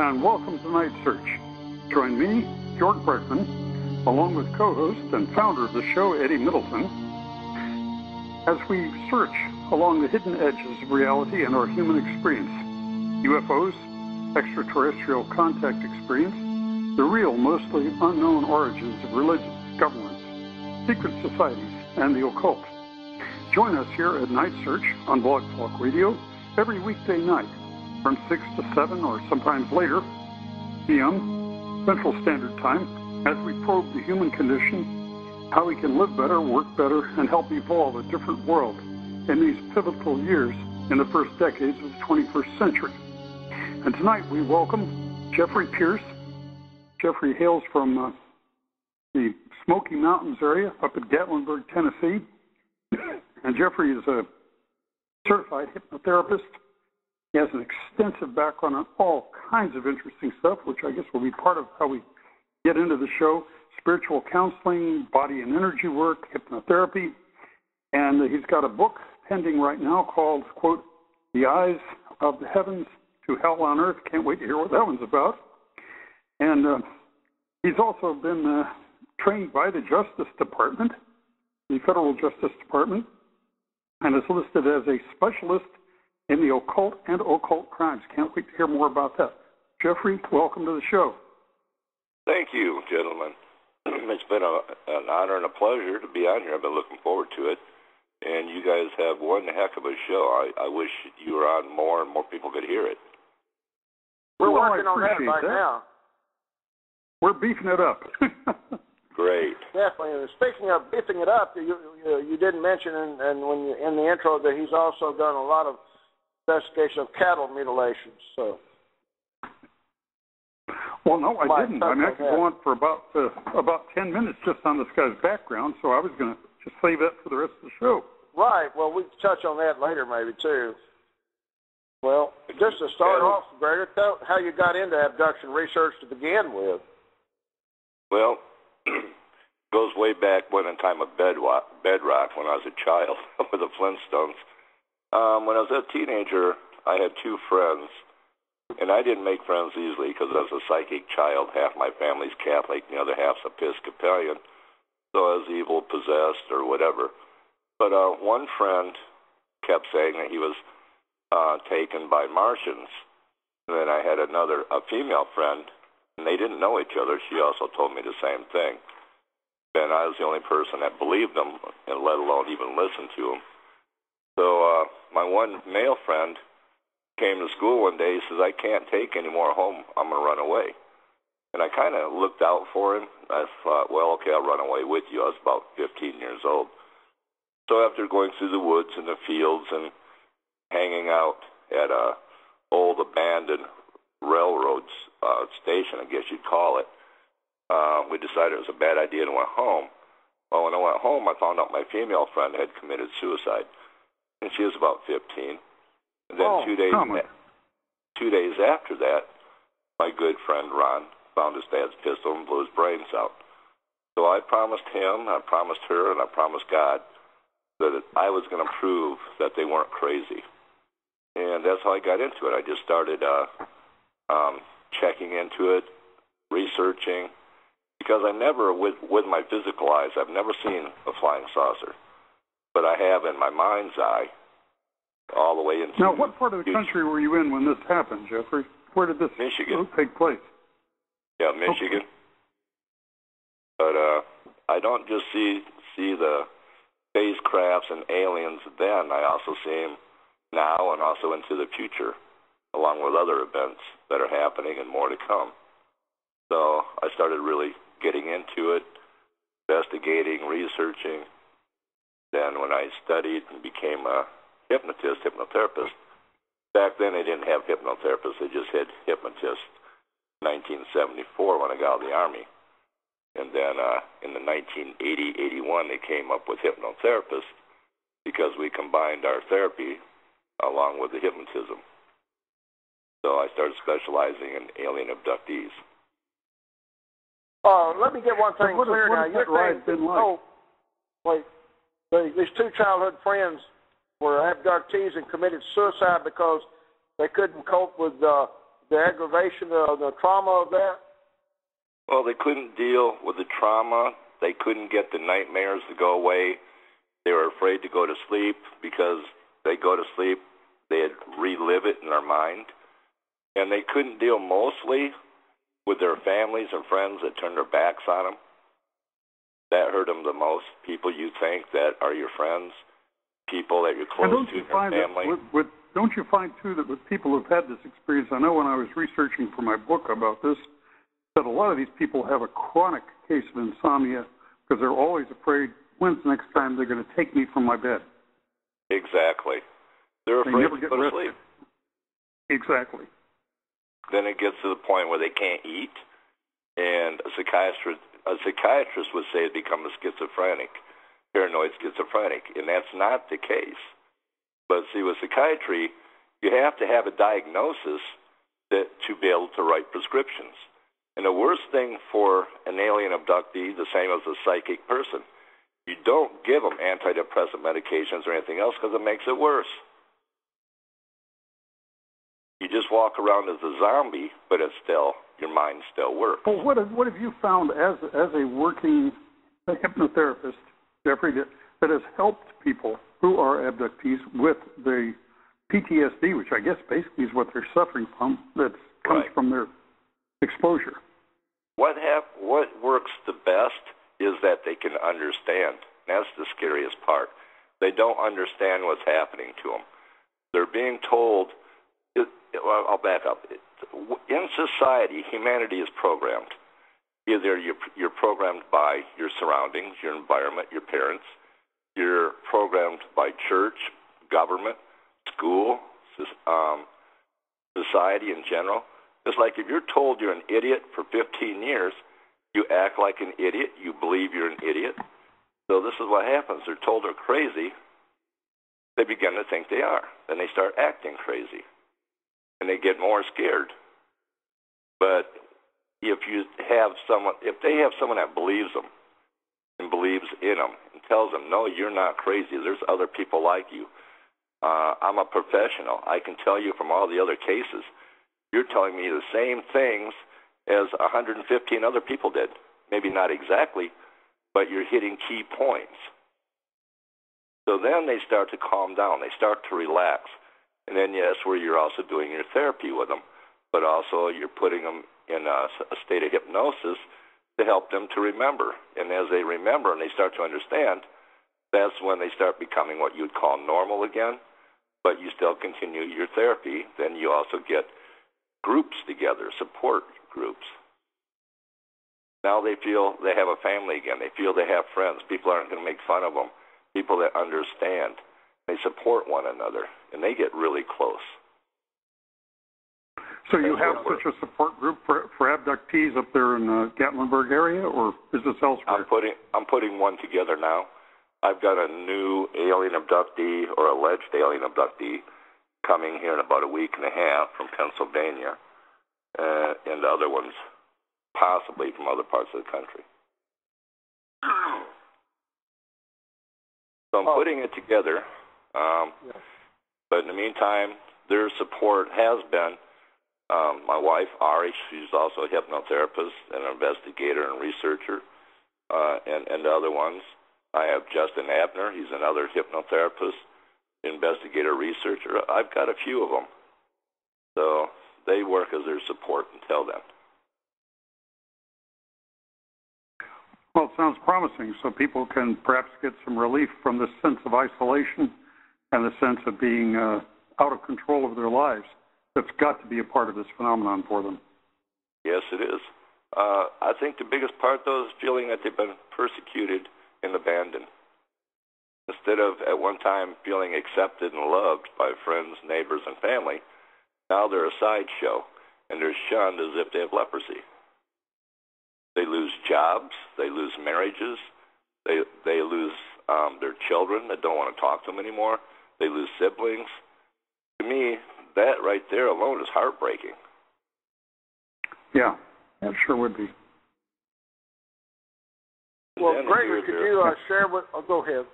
and welcome to Night Search. Join me, George Breckmann, along with co-host and founder of the show, Eddie Middleton, as we search along the hidden edges of reality and our human experience. UFOs, extraterrestrial contact experience, the real, mostly unknown origins of religions, governments, secret societies, and the occult. Join us here at Night Search on Blog Talk Radio every weekday night from 6 to 7 or sometimes later p.m. Central Standard Time as we probe the human condition, how we can live better, work better, and help evolve a different world in these pivotal years in the first decades of the 21st century. And tonight we welcome Jeffrey Pierce. Jeffrey hails from the Smoky Mountains area up at Gatlinburg, Tennessee. And Jeffrey is a certified hypnotherapist. He has an extensive background on all kinds of interesting stuff, which I guess will be part of how we get into the show. Spiritual counseling, body and energy work, hypnotherapy. And he's got a book pending right now called, quote, The Eyes of the Heavens to Hell on Earth. Can't wait to hear what that one's about. And he's also been trained by the Justice Department, the Federal Justice Department, and is listed as a specialist in the occult and occult crimes. Can't wait to hear more about that. Jeffrey, welcome to the show. Thank you, gentlemen. It's been an honor and a pleasure to be on here. I've been looking forward to it. And you guys have one heck of a show. I wish you were on more and more people could hear it. We're working on that right now. We're beefing it up. Great. Definitely. And speaking of beefing it up, you didn't mention and when you, in the intro that he's also done a lot of investigation of cattle mutilations. So. Well, no, I didn't. I mean, I could go on for about 10 minutes just on this guy's background, so I was going to just save that for the rest of the show. Right. Well, we can touch on that later maybe, too. Well, just to start off, Gregor, tell how you got into abduction research to begin with. Well, goes way back when in time of bedrock when I was a child with the Flintstones. When I was a teenager, I had two friends, and I didn't make friends easily because I was a psychic child. Half my family's Catholic, the other half's Episcopalian, so I was evil, possessed, or whatever. But one friend kept saying that he was taken by Martians. And then I had a female friend, and they didn't know each other. She also told me the same thing. And I was the only person that believed them, and let alone even listened to them. So my one male friend came to school one day. He says, I can't take any more home. I'm going to run away. And I kind of looked out for him. I thought, well, okay, I'll run away with you. I was about 15 years old. So after going through the woods and the fields and hanging out at a old abandoned railroad station, I guess you'd call it, we decided it was a bad idea and went home. Well, when I went home, I found out my female friend had committed suicide. And she was about 15. And then 2 days after that, my good friend Ron found his dad's pistol and blew his brains out. So I promised him, I promised her, and I promised God that I was going to prove that they weren't crazy. And that's how I got into it. I just started checking into it, researching, because I never, with my physical eyes, I've never seen a flying saucer. But I have in my mind's eye all the way into... Now, what part of the country were you in when this happened, Jeffrey? Where did this take place? Yeah, Michigan. Okay. But I don't just see the spacecrafts and aliens then. I also see them now and also into the future, along with other events that are happening and more to come. So I started really getting into it, investigating, researching. Then when I studied and became a hypnotherapist, back then they didn't have hypnotherapists, they just had hypnotists. 1974 when I got out of the Army. And then in the 1980-81 they came up with hypnotherapists because we combined our therapy along with the hypnotism. So I started specializing in alien abductees. Let me get one thing clear now. You're saying, these two childhood friends were abductees and committed suicide because they couldn't cope with the aggravation of the trauma of that? Well, they couldn't deal with the trauma. They couldn't get the nightmares to go away. They were afraid to go to sleep because they go to sleep, they'd relive it in their mind. And they couldn't deal mostly with their families and friends that turned their backs on them. That hurt them the most. People you think that are your friends, people that you're close to in your family. Don't you find, too, that with people who've had this experience, I know when I was researching for my book about this, that a lot of these people have a chronic case of insomnia because they're always afraid, when's the next time they're going to take me from my bed? Exactly. They're afraid to go to sleep. Exactly. Then it gets to the point where they can't eat, and a psychiatrist would say it becomes a paranoid schizophrenic, and that's not the case. But see, with psychiatry, you have to have a diagnosis to be able to write prescriptions. And the worst thing for an alien abductee, the same as a psychic person, you don't give them antidepressant medications or anything else because it makes it worse. You just walk around as a zombie, but your mind still works. Well, what have you found as a working hypnotherapist, Jeffrey, that has helped people who are abductees with the PTSD, which I guess basically is what they're suffering from, that comes from their exposure? What works the best is that they can understand. That's the scariest part. They don't understand what's happening to them. They're being told. I'll back up. In society, humanity is programmed. Either you're programmed by your surroundings, your environment, your parents. You're programmed by church, government, school, society in general. It's like if you're told you're an idiot for 15 years, you act like an idiot, you believe you're an idiot. So this is what happens. They're told they're crazy. They begin to think they are. Then they start acting crazy. And they get more scared. But if they have someone that believes them and believes in them and tells them, no, you're not crazy. There's other people like you. I'm a professional. I can tell you from all the other cases, you're telling me the same things as 115 other people did. Maybe not exactly, but you're hitting key points. So then they start to calm down. They start to relax. And then, yes, where you're also doing your therapy with them, but also you're putting them in a state of hypnosis to help them to remember. And as they remember and they start to understand, that's when they start becoming what you'd call normal again, but you still continue your therapy. Then you also get groups together, support groups. Now they feel they have a family again. They feel they have friends. People aren't going to make fun of them. People that understand. They support one another, and they get really close. So you have such a support group for abductees up there in the Gatlinburg area, or is this elsewhere? I'm putting one together now. I've got a new alien abductee or alleged alien abductee coming here in about a week and a half from Pennsylvania, and the other ones possibly from other parts of the country. So I'm putting it together. But in the meantime, their support has been my wife, Ari. She's also a hypnotherapist, an investigator and researcher, and the other ones. I have Justin Abner. He's another hypnotherapist, investigator, researcher. I've got a few of them. So they work as their support until then. Well, it sounds promising, so people can perhaps get some relief from this sense of isolation and the sense of being out of control of their lives. That's got to be a part of this phenomenon for them. Yes, it is. I think the biggest part, though, is feeling that they've been persecuted and abandoned. Instead of, at one time, feeling accepted and loved by friends, neighbors, and family, now they're a sideshow, and they're shunned as if they have leprosy. They lose jobs, they lose marriages, they lose their children that don't want to talk to them anymore, they lose siblings. To me, that right there alone is heartbreaking. Yeah, that sure would be. Well, Gregory, could you share with... Oh, go ahead.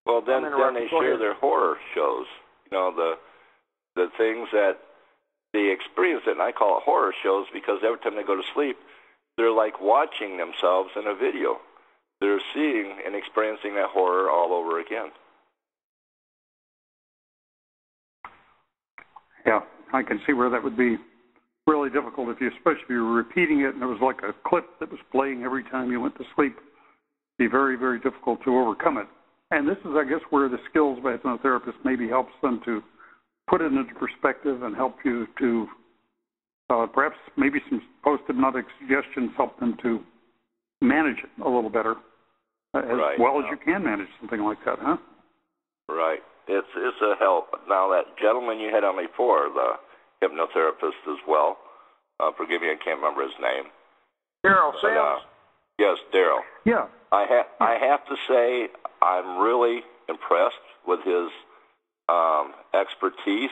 Well, then they share their horror shows. You know, the things that they experience it, and I call it horror shows because every time they go to sleep, they're like watching themselves in a video. They're seeing and experiencing that horror all over again. Yeah, I can see where that would be really difficult especially if you were repeating it and there was like a clip that was playing every time you went to sleep. It'd be very, very difficult to overcome it. And this is, I guess, where the skills of a hypnotherapist maybe helps them to put it into perspective and help you to perhaps maybe some post-hypnotic suggestions help them to manage it a little better as well as you can manage something like that, huh? Right. It's a help. Now, that gentleman you had on before, the hypnotherapist as well, forgive me, I can't remember his name. Daryl Sims? Yes, Daryl. Yeah. I have to say I'm really impressed with his expertise.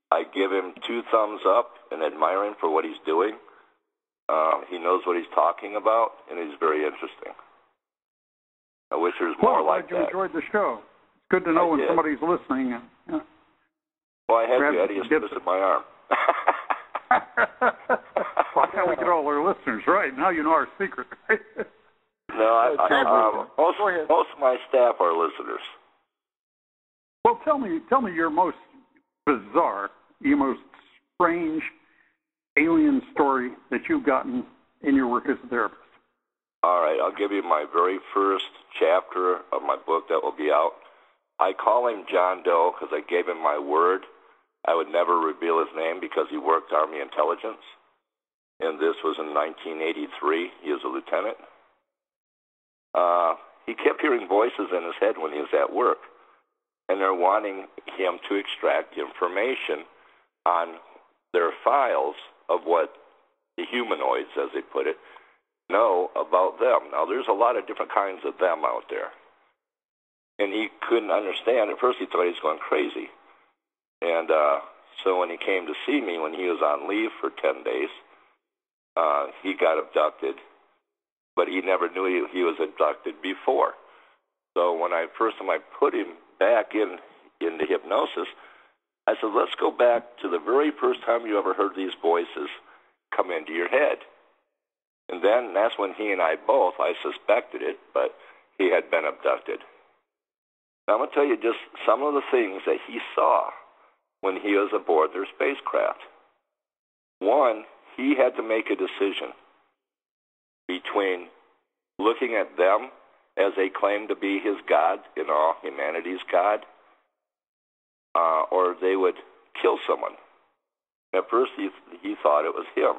I give him 2 thumbs up and admire him for what he's doing. He knows what he's talking about, and he's very interesting. I wish there was more like that. Well, I'm glad you enjoyed the show. It's good to know when somebody's listening. Yeah. Well, I have you, Eddie. It's twisted my arm. Well, now we get all our listeners, right? Now you know our secret, right? No, most of my staff are listeners. Well, tell me your most bizarre, your most strange alien story that you've gotten in your work as a therapist. All right, I'll give you my very first chapter of my book that will be out. I call him John Doe because I gave him my word. I would never reveal his name because he worked Army intelligence. And this was in 1983. He was a lieutenant. He kept hearing voices in his head when he was at work. And they're wanting him to extract information on their files of what the humanoids, as they put it, know about them. Now, there's a lot of different kinds of them out there. And he couldn't understand. At first, he thought he was going crazy. And so when he came to see me, when he was on leave for 10 days, he got abducted. But he never knew he was abducted before. So when I put him back into hypnosis, I said, let's go back to the very first time you ever heard these voices come into your head. And then that's when he and I suspected it, but he had been abducted. Now, I'm going to tell you just some of the things that he saw when he was aboard their spacecraft. One, he had to make a decision between looking at them as they claim to be his God, humanity's God, or they would kill someone. At first, he thought it was him.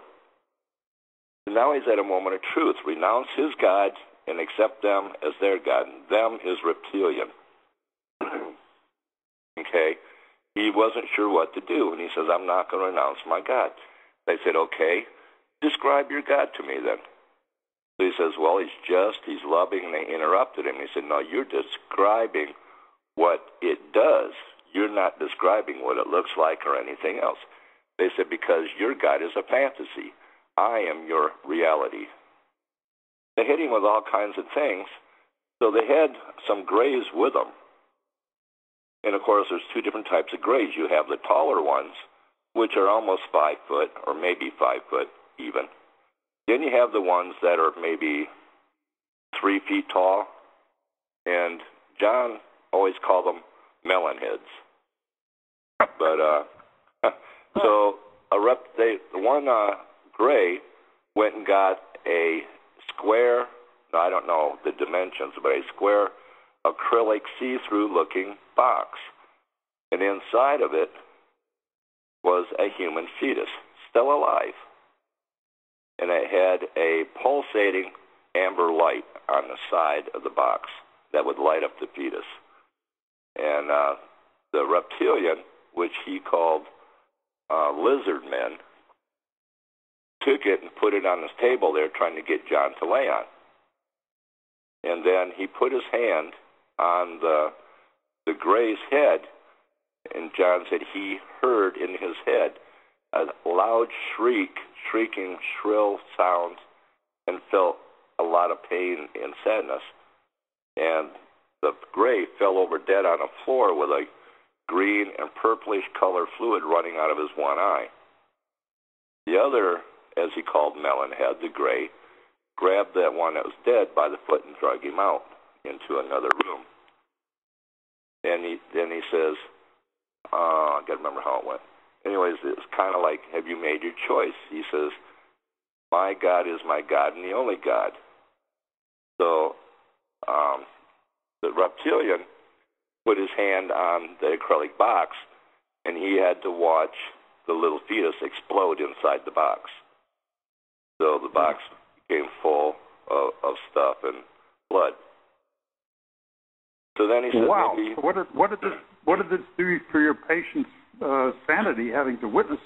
And now he's at a moment of truth. Renounce his God and accept them as their God. Them is reptilian. Okay? He wasn't sure what to do, and he says, I'm not going to renounce my God. They said, okay, describe your God to me then. So he says, well, he's loving, and they interrupted him. He said, no, you're describing what it does. You're not describing what it looks like or anything else. They said, because your God is a fantasy. I am your reality. They hit him with all kinds of things. So they had some grays with them. And, of course, there's 2 different types of grays. You have the taller ones, which are almost 5 foot or maybe 5 foot even. Then you have the ones that are maybe 3 feet tall. And John always called them melon heads. But so the one gray went and got a square, I don't know the dimensions, but a square acrylic see-through looking box. And inside of it was a human fetus, still alive. And it had a pulsating amber light on the side of the box that would light up the fetus. And the reptilian, which he called lizard men, took it and put it on his table there trying to get John to lay on. And then he put his hand on the gray's head, and John said he heard in his head a loud shrieking, shrill sound, and felt a lot of pain and sadness. And the gray fell over dead on the floor with a green and purplish color fluid running out of his one eye. The other, as he called Melonhead, the gray, grabbed that one that was dead by the foot and drug him out into another room. Then he says, I got to remember how it went. Anyways, it's kind of like, have you made your choice? He says, my God is my God and the only God. So the reptilian put his hand on the acrylic box, and he had to watch the little fetus explode inside the box. So the box became full of stuff and blood. So then he said, wow. maybe, So what did this do for your patient's sanity, having to witness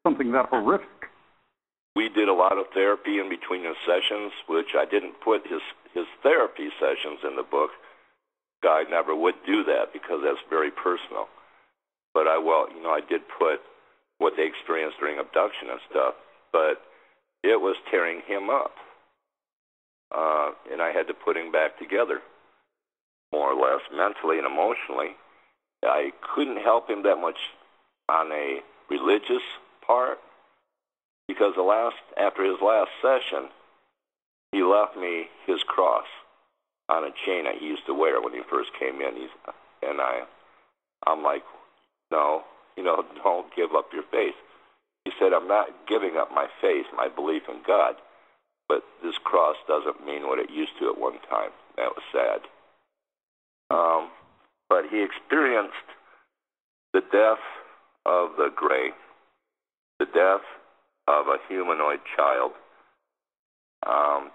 something that horrific? we did a lot of therapy in between the sessions, which I didn't put his therapy sessions in the book. I never would do that because that's very personal. But I did put what they experienced during abduction and stuff, but it was tearing him up. And I had to put him back together, more or less, mentally and emotionally. I couldn't help him that much on a religious part, because after his last session, he left me his cross on a chain that he used to wear when he first came in. I'm like, no, don't give up your faith. He said, I'm not giving up my faith, my belief in God, but this cross doesn't mean what it used to at one time. That was sad. But he experienced the death of the gray, the death of a humanoid child,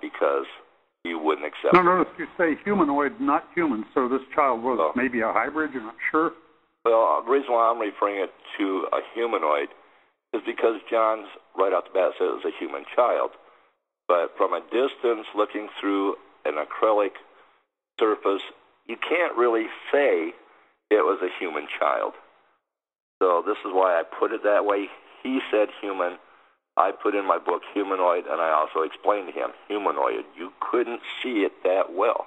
because he wouldn't accept it. No, you say humanoid, not human, so this child was maybe a hybrid, you're not sure? Well, the reason why I'm referring it to a humanoid is because John's right off the bat said it was a human child. But from a distance, looking through an acrylic surface, you can't really say it was a human child. So this is why I put it that way. He said human. I put in my book humanoid, and I also explained to him humanoid. You couldn't see it that well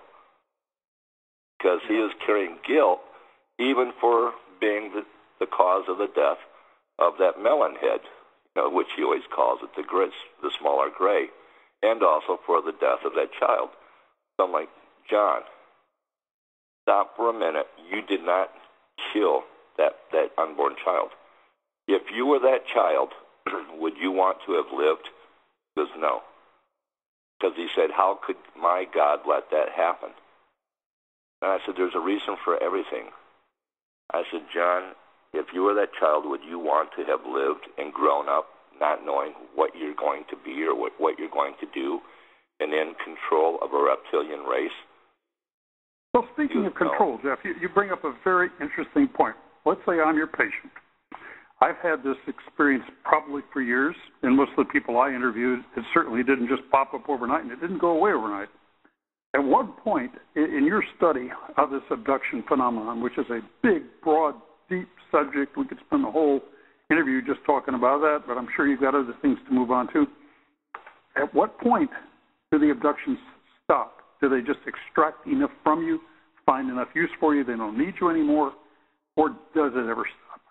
because he is carrying guilt even for being the cause of the death of that melon head, which he always calls it, the smaller gray, and also for the death of that child. So I'm like, John, stop for a minute. You did not kill that unborn child. If you were that child, would you want to have lived? He goes, no. Because he said, how could my God let that happen? And I said, there's a reason for everything. I said, John, if you were that child, would you want to have lived and grown up not knowing what you're going to be or what you're going to do and in control of a reptilian race? Well, speaking of control, Jeff, you bring up a very interesting point. Let's say I'm your patient. I've had this experience probably for years, and most of the people I interviewed, it certainly didn't just pop up overnight, and it didn't go away overnight. At one point in your study of this abduction phenomenon, which is a big, broad, deep subject, we could spend the whole interview just talking about that, but I'm sure you've got other things to move on to. At what point do the abductions stop? Do they just extract enough from you, find enough use for you, they don't need you anymore, or does it ever stop?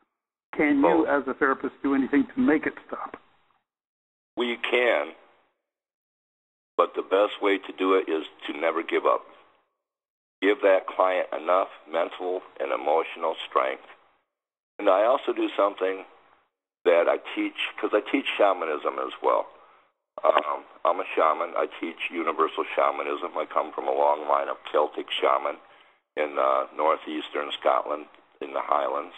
Can you, as a therapist, do anything to make it stop? We can, but the best way to do it is to never give up. Give that client enough mental and emotional strength. And I also do something that I teach, because I teach shamanism as well. I'm a shaman. I teach universal shamanism. I come from a long line of Celtic shaman in northeastern Scotland, in the Highlands.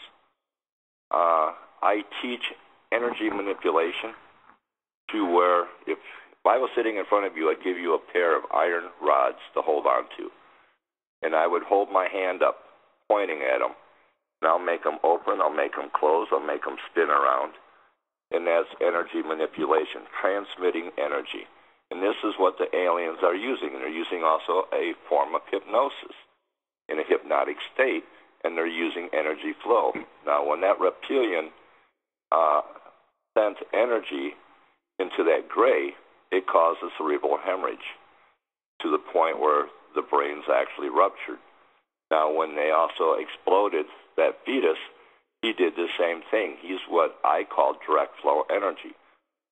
I teach energy manipulation to where if I was sitting in front of you, I'd give you a pair of iron rods to hold on to. And I would hold my hand up, pointing at them. And I'll make them open, I'll make them close, I'll make them spin around. And that's energy manipulation, transmitting energy. And this is what the aliens are using. And they're using also a form of hypnosis in a hypnotic state, and they're using energy flow. Now, when that reptilian sent energy into that gray, it causes cerebral hemorrhage to the point where the brain's actually ruptured. Now, when they also exploded that fetus, he did the same thing. He's what I call direct flow energy.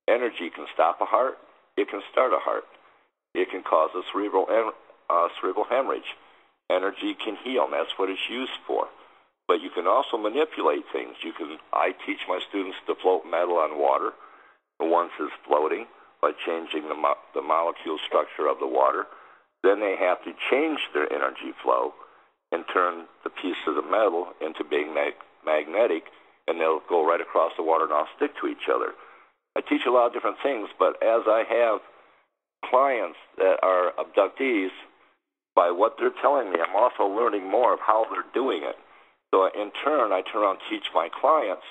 Energy can stop a heart. It can start a heart. It can cause a cerebral hemorrhage. Energy can heal, and that's what it's used for. But you can also manipulate things. I teach my students to float metal on water. Once it's floating, by changing the molecule structure of the water, then they have to change their energy flow and turn the pieces of metal into being magnetic, and they'll go right across the water and all stick to each other. I teach a lot of different things, but as I have clients that are abductees, by what they're telling me, I'm also learning more of how they're doing it. So in turn, I turn around and teach my clients,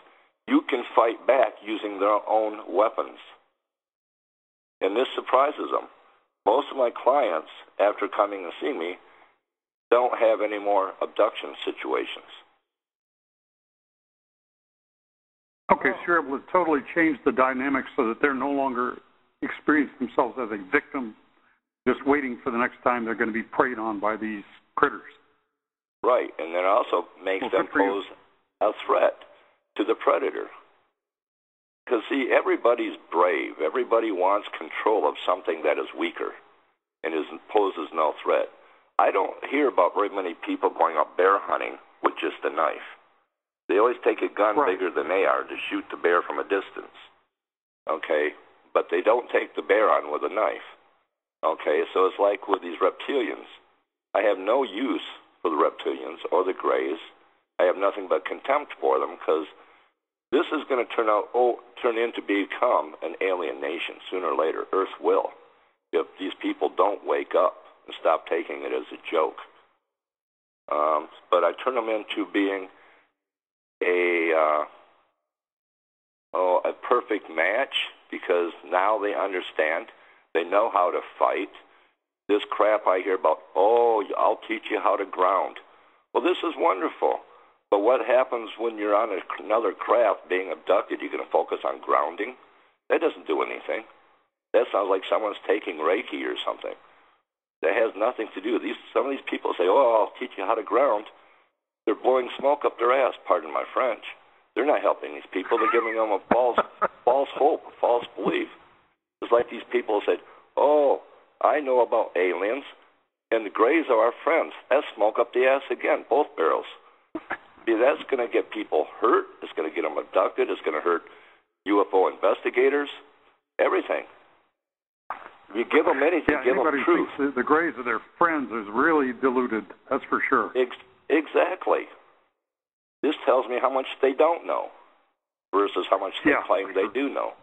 you can fight back using their own weapons. And this surprises them. Most of my clients, after coming to see me, don't have any more abduction situations. Okay, so you're able to totally change the dynamics so that they're no longer experience themselves as a victim, just waiting for the next time they're going to be preyed on by these critters. Right, and then also makes them pose a threat to the predator. Because, see, everybody's brave. Everybody wants control of something that is weaker and poses no threat. I don't hear about very many people going out bear hunting with just a knife. They always take a gun bigger than they are to shoot the bear from a distance. Okay? But they don't take the bear on with a knife. Okay? So it's like with these reptilians. I have no use for the reptilians or the grays. I have nothing but contempt for them because this is going to turn into become an alien nation sooner or later. Earth will, if these people don't wake up and stop taking it as a joke. But I turn them into being a perfect match because now they understand. They know how to fight. This crap I hear about, I'll teach you how to ground. Well, this is wonderful. But what happens when you're on another craft being abducted? You're going to focus on grounding? That doesn't do anything. That sounds like someone's taking Reiki or something. That has nothing to do. Some of these people say, I'll teach you how to ground. They're blowing smoke up their ass, pardon my French. They're not helping these people. They're giving them a false hope, a false belief. It's like these people said, I know about aliens, and the Greys are our friends. That's smoke up the ass again, both barrels. See, that's going to get people hurt. It's going to get them abducted. It's going to hurt UFO investigators, everything. If you give them anything, give them truth. Thinks the Greys are their friends is really deluded, that's for sure. Exactly. This tells me how much they don't know versus how much they claim they do know.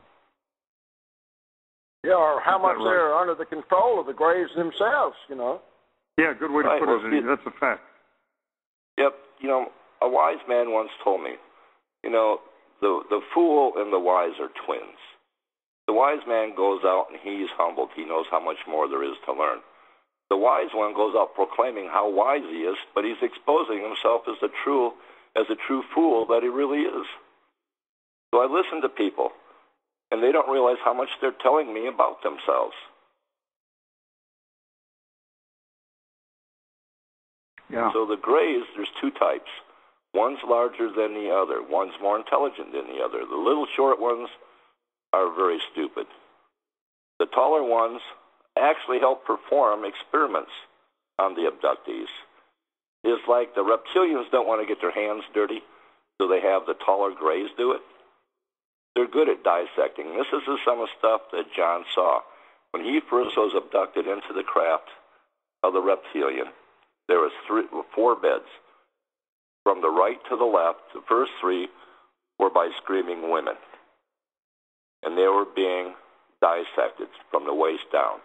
Yeah, or how much they're under the control of the Greys themselves, Yeah, good way to put it. That's a fact. Yep. A wise man once told me, the fool and the wise are twins. The wise man goes out and he's humbled. He knows how much more there is to learn. The wise one goes out proclaiming how wise he is, but he's exposing himself as a true fool that he really is. So I listen to people, and they don't realize how much they're telling me about themselves. Yeah. So the Greys, there's two types. One's larger than the other. One's more intelligent than the other. The little short ones are very stupid. The taller ones actually help perform experiments on the abductees. It's like the reptilians don't want to get their hands dirty, so they have the taller Greys do it. They're good at dissecting. This is some of the stuff that John saw. When he first was abducted into the craft of the reptilian, there was 4 beds. From the right to the left, the first 3 were by screaming women. And they were being dissected from the waist down.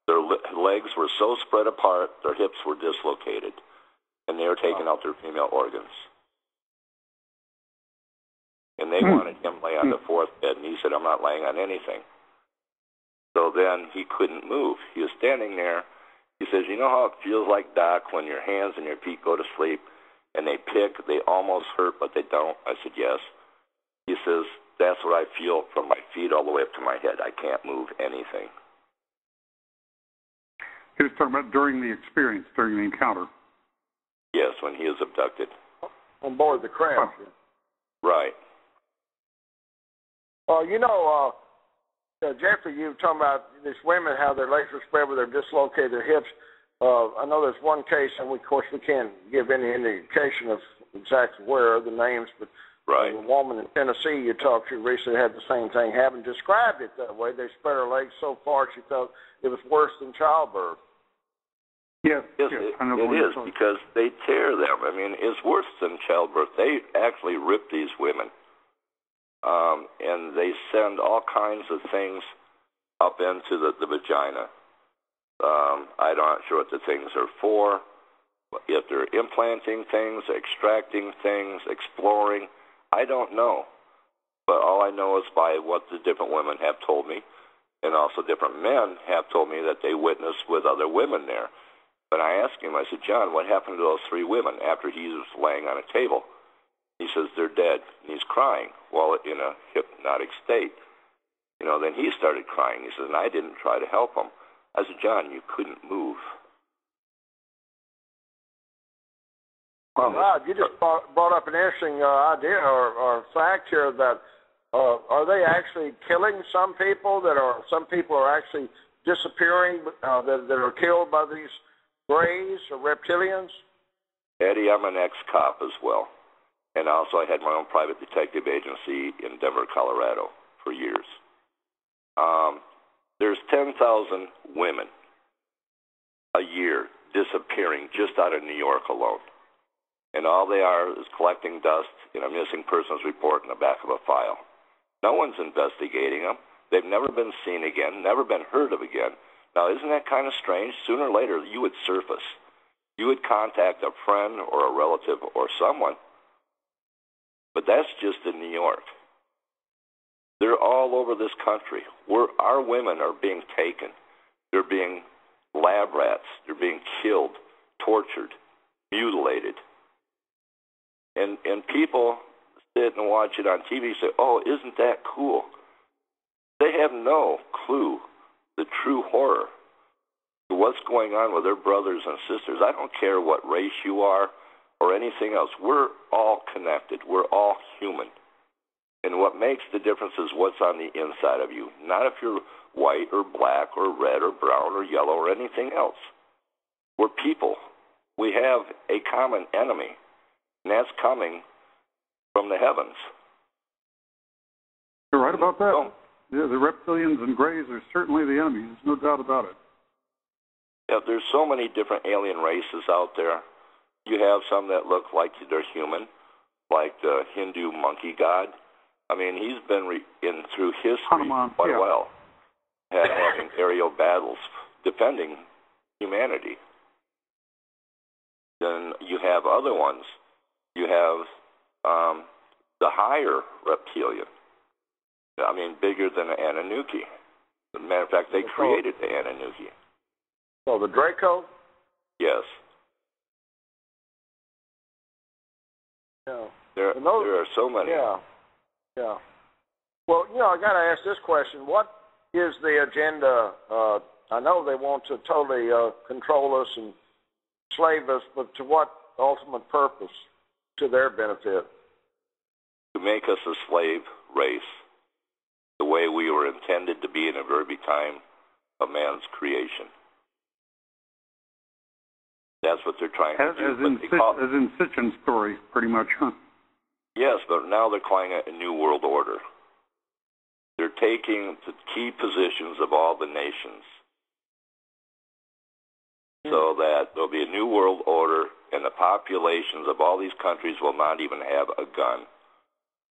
Their legs were so spread apart, their hips were dislocated. And they were taking out their female organs. And they wanted him to lay on the 4th bed, and he said, I'm not laying on anything. So then he couldn't move. He was standing there. He says, you know how it feels like, Doc, when your hands and your feet go to sleep, and they almost hurt, but they don't? I said, yes. He says, that's what I feel from my feet all the way up to my head. I can't move anything. He was talking about during the experience, during the encounter. Yes, when he was abducted. On board the craft. Right. Jeffrey, you were talking about these women, how their legs were spread where they're dislocated their hips. I know there's one case, and of course we can't give any indication of exactly where the names, but right. The woman in Tennessee you talked to recently had the same thing happen. Described it that way. They spread her legs so far she felt it was worse than childbirth. Yes, it is because they tear them. I mean, it's worse than childbirth. They actually rip these women, and they send all kinds of things up into the vagina. I'm not sure what the things are for. If they're implanting things, extracting things, exploring, I don't know. But all I know is by what the different women have told me, and also different men have told me that they witnessed with other women there. But I asked him, I said, John, what happened to those 3 women after he was laying on a table? He says, they're dead. And he's crying while in a hypnotic state. Then he started crying. He says, and I didn't try to help him. I said, John, you couldn't move. Wow, you just brought up an interesting idea or fact here that are they actually killing some people? Some people are actually disappearing that are killed by these Greys or reptilians? Eddie, I'm an ex-cop as well. And also I had my own private detective agency in Denver, Colorado for years. There's 10,000 women a year disappearing just out of New York alone. And all they are is collecting dust in a missing persons report in the back of a file. No one's investigating them. They've never been seen again, never been heard of again. Now, isn't that kind of strange? Sooner or later, you would surface. You would contact a friend or a relative or someone. But that's just in New York. They're all over this country. Our women are being taken. They're being lab rats. They're being killed, tortured, mutilated. And people sit and watch it on TV and say, oh, isn't that cool? They have no clue the true horror of what's going on with their brothers and sisters. I don't care what race you are or anything else. We're all connected. We're all human. And what makes the difference is what's on the inside of you, not if you're white or black or red or brown or yellow or anything else. We're people. We have a common enemy, and that's coming from the heavens. You're right about that. Oh. Yeah, the reptilians and Greys are certainly the enemy. There's no doubt about it. Yeah, there's so many different alien races out there. You have some that look like they're human, like the Hindu monkey god. I mean, he's been through history Hanuman, quite well, having aerial battles, defending humanity. Then you have other ones. You have the higher reptilian. I mean, bigger than the Anunnaki. As a matter of fact, they created the Anunnaki. Oh, the Draco? Yes. Yeah. There are so many. Yeah. Well, I got to ask this question. What is the agenda? I know they want to totally control us and slave us, but to what ultimate purpose to their benefit? To make us a slave race, the way we were intended to be in the very time of man's creation. That's what they're trying to do. As in Sitchin's story, pretty much, huh? Yes, but now they're calling it a new world order. They're taking the key positions of all the nations so that there'll be a new world order, and the populations of all these countries will not even have a gun.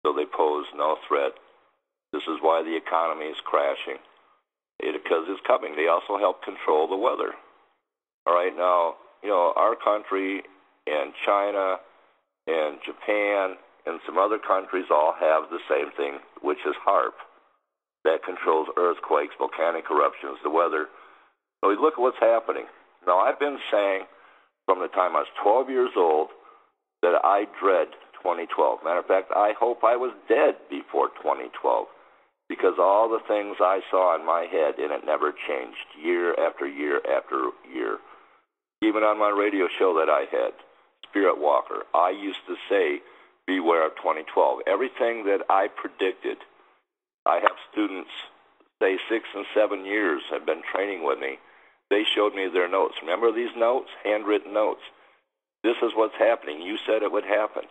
So they pose no threat. This is why the economy is crashing. Because it's coming. They also help control the weather. All right, now, our country and China and Japan and some other countries all have the same thing, which is HAARP. That controls earthquakes, volcanic eruptions, the weather. So we look at what's happening. Now, I've been saying from the time I was 12 years old that I dread 2012. Matter of fact, I hope I was dead before 2012 because all the things I saw in my head, and it never changed year after year after year. Even on my radio show that I had, Spirit Walker, I used to say, beware of 2012. Everything that I predicted, I have students say 6 and 7 years have been training with me, they showed me their notes. Remember these notes? Handwritten notes. This is what's happening. You said it would happen.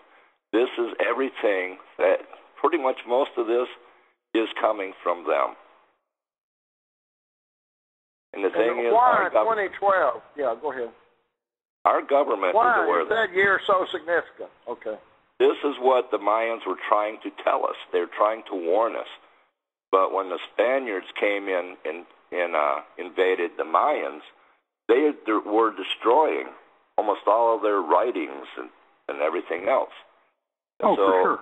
This is everything that pretty much most of this is coming from them. And the thing is, why 2012? Yeah, go ahead. Our government why is aware is that year so significant? Okay. This is what the Mayans were trying to tell us. They're trying to warn us. But when the Spaniards came in and invaded the Mayans, they were destroying almost all of their writings and everything else. For sure.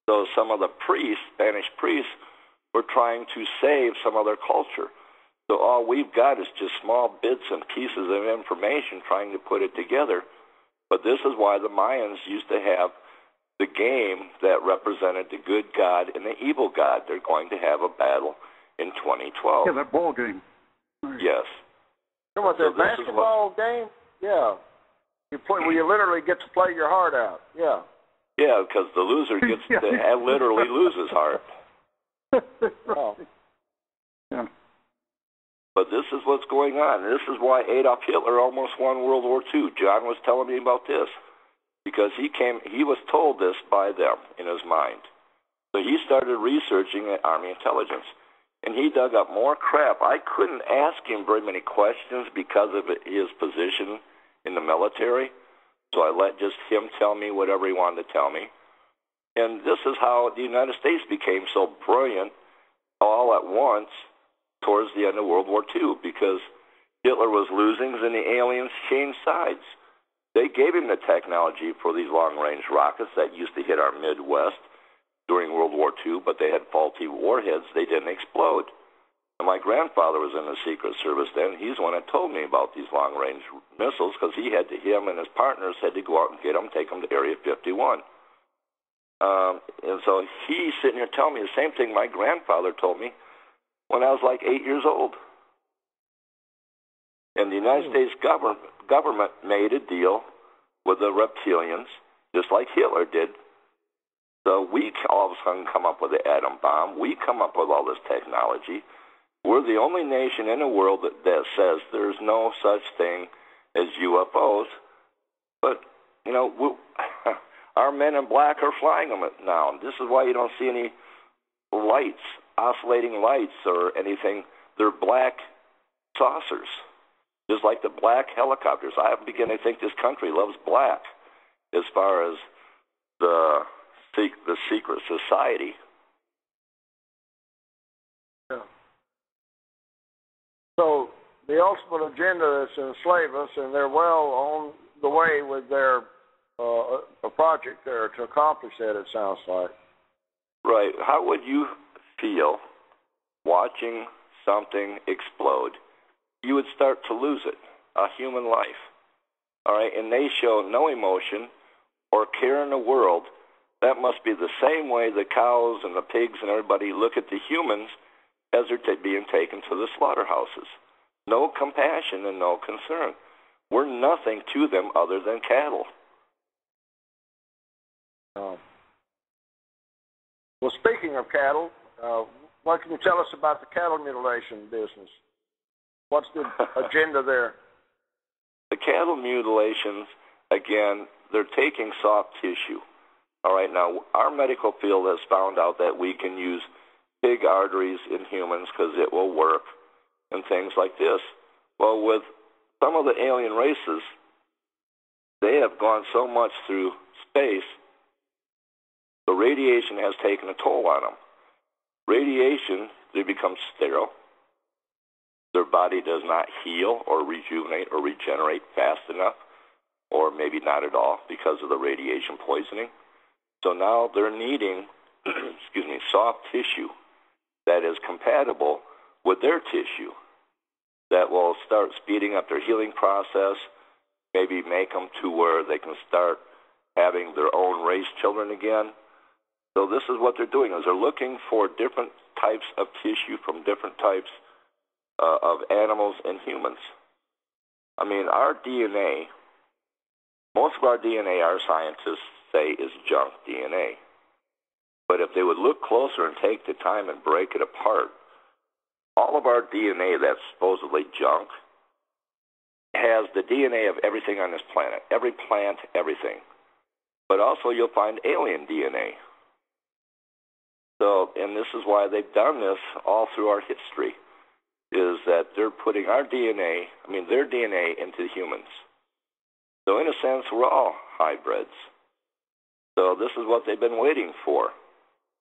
So some of the priests, Spanish priests, were trying to save some of their culture. So all we've got is just small bits and pieces of information trying to put it together. But this is why the Mayans used to have the game that represented the good God and the evil God. They're going to have a battle in 2012. Yeah, that ball game. Right. Yes. You know what, the basketball game? Yeah. You play where you literally get to play your heart out. Yeah. Yeah, because the loser gets to literally lose his heart. Oh. Yeah. But this is what's going on. This is why Adolf Hitler almost won World War II. John was telling me about this because he was told this by them in his mind. So he started researching at Army intelligence, and he dug up more crap. I couldn't ask him very many questions because of his position in the military, so I let just him tell me whatever he wanted to tell me. And this is how the United States became so brilliant all at once towards the end of World War II, because Hitler was losing and the aliens changed sides. They gave him the technology for these long-range rockets that used to hit our Midwest during World War II, but they had faulty warheads. They didn't explode. And my grandfather was in the Secret Service then. He's the one that told me about these long-range missiles because him and his partners had to go out and get them, take them to Area 51. And so he's sitting here telling me the same thing my grandfather told me when I was like 8 years old. And the United States government made a deal with the reptilians, just like Hitler did. So we all of a sudden come up with the atom bomb. We come up with all this technology. We're the only nation in the world that says there's no such thing as UFOs. But, you know, our men in black are flying them now. This is why you don't see any lights, oscillating lights or anything. They're black saucers, just like the black helicopters. I begin to think this country loves black as far as the secret society. Yeah. So the ultimate agenda is to enslave us, and they're well on the way with their a project there to accomplish that, it sounds like. Right. How would you feel watching something explode? You would start to lose it, a human life. All right, and they show no emotion or care in the world. That must be the same way the cows and the pigs and everybody look at the humans as they're being taken to the slaughterhouses. No compassion and no concern. We're nothing to them other than cattle. Well, speaking of cattle, what can you tell us about the cattle mutilation business? What's the agenda there? The cattle mutilations, again, they're taking soft tissue. All right, now, our medical field has found out that we can use pig arteries in humans because it will work and things like this. Well, with some of the alien races, they have gone so much through space, the radiation has taken a toll on them. Radiation, they become sterile. Their body does not heal or rejuvenate or regenerate fast enough, or maybe not at all because of the radiation poisoning. So now they're needing, soft tissue that is compatible with their tissue that will start speeding up their healing process, maybe make them to where they can start having their own race children again. So this is what they're doing, is they're looking for different types of tissue from different types of animals and humans. I mean, our DNA, most of our DNA, our scientists say, is junk DNA. But if they would look closer and take the time and break it apart, all of our DNA that's supposedly junk has the DNA of everything on this planet, every plant, everything. But also you'll find alien DNA. So, and this is why they've done this all through our history, is that they're putting our DNA, their DNA into humans. So in a sense, we're all hybrids. So this is what they've been waiting for,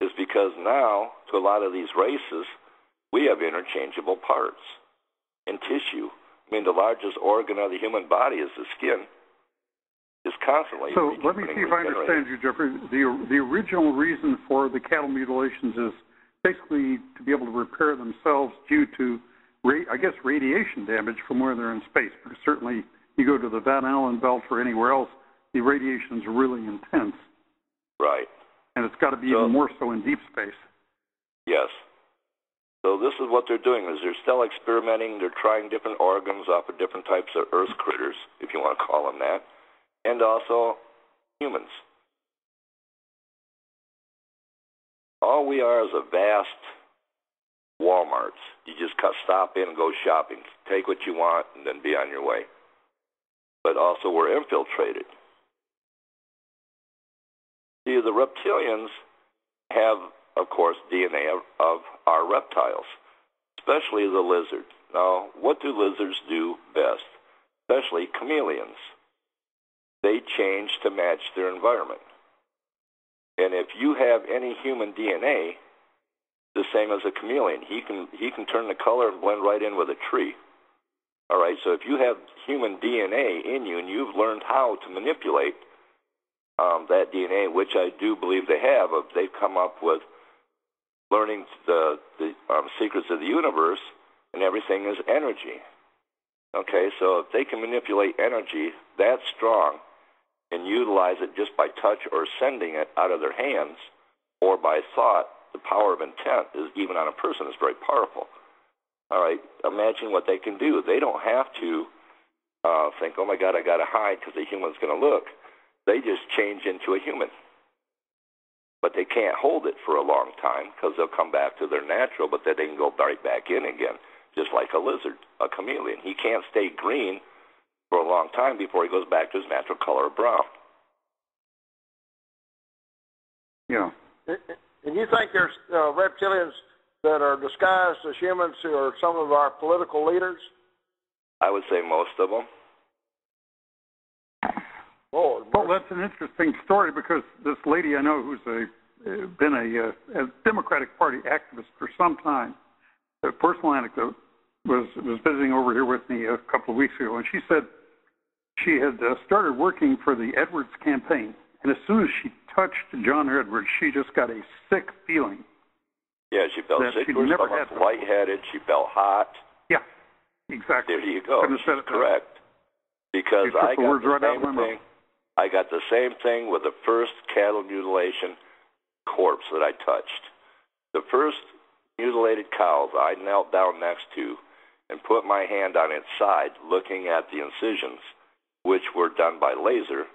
is because now, to a lot of these races, we have interchangeable parts and tissue. The largest organ of the human body is the skin. Is constantly. So let me see if I understand you, Jeffrey. The original reason for the cattle mutilations is basically to be able to repair themselves due to, radiation damage from where they're in space. Because certainly you go to the Van Allen belt or anywhere else, the radiation is really intense. Right. And it's got to be even more so in deep space. Yes. So this is what they're doing, is they're still experimenting. They're trying different organs off of different types of earth critters, if you want to call them that, and also humans. All we are is a vast Walmart. You just stop in and go shopping. Take what you want and then be on your way. But also we're infiltrated. See, the reptilians have, of course, DNA of our reptiles, especially the lizard. Now, what do lizards do best? Especially chameleons. They change to match their environment. And if you have any human DNA, the same as a chameleon, he can turn the color and blend right in with a tree. All right, so if you have human DNA in you and you've learned how to manipulate that DNA, which I do believe they have, they've come up with learning the secrets of the universe, and everything is energy. Okay, so if they can manipulate energy that strong and utilize it just by touch or sending it out of their hands or by thought, the power of intent is even on a person is very powerful. All right, imagine what they can do. They don't have to think, oh my God, I got to hide because the human's going to look. They just change into a human. But they can't hold it for a long time because they'll come back to their natural, but then they can go right back in again, just like a lizard, a chameleon. He can't stay green for a long time before he goes back to his natural color of brown. Yeah. And you think there's reptilians that are disguised as humans who are some of our political leaders? I would say most of them. Lord, well, that's an interesting story because this lady I know who's been a Democratic Party activist for some time, a personal anecdote, was visiting over here with me a couple of weeks ago, and she said she had started working for the Edwards campaign, and as soon as she touched John Edwards, she just got a sick feeling. Yeah, she felt sick, she felt lightheaded, she felt hot. Yeah, exactly. There you go. She's correct. Because I got the same thing. I got the same thing with the first cattle mutilation corpse that I touched. The first mutilated cows I knelt down next to and put my hand on its side looking at the incisions, which were done by laser,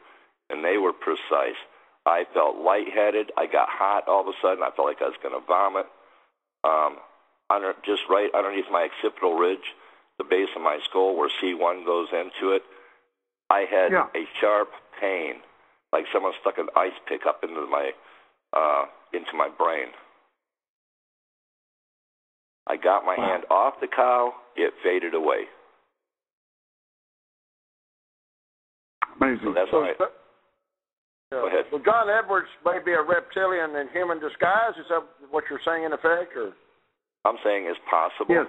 and they were precise. I felt lightheaded. I got hot all of a sudden. I felt like I was going to vomit. Just right underneath my occipital ridge, the base of my skull where C1 goes into it, I had a sharp pain, like someone stuck an ice pick up into my brain. I got my hand off the cow, it faded away. Amazing. So that's right. Go ahead. Well, John Edwards may be a reptilian in human disguise. Is that what you're saying in effect? Or? I'm saying it's possible. Yes.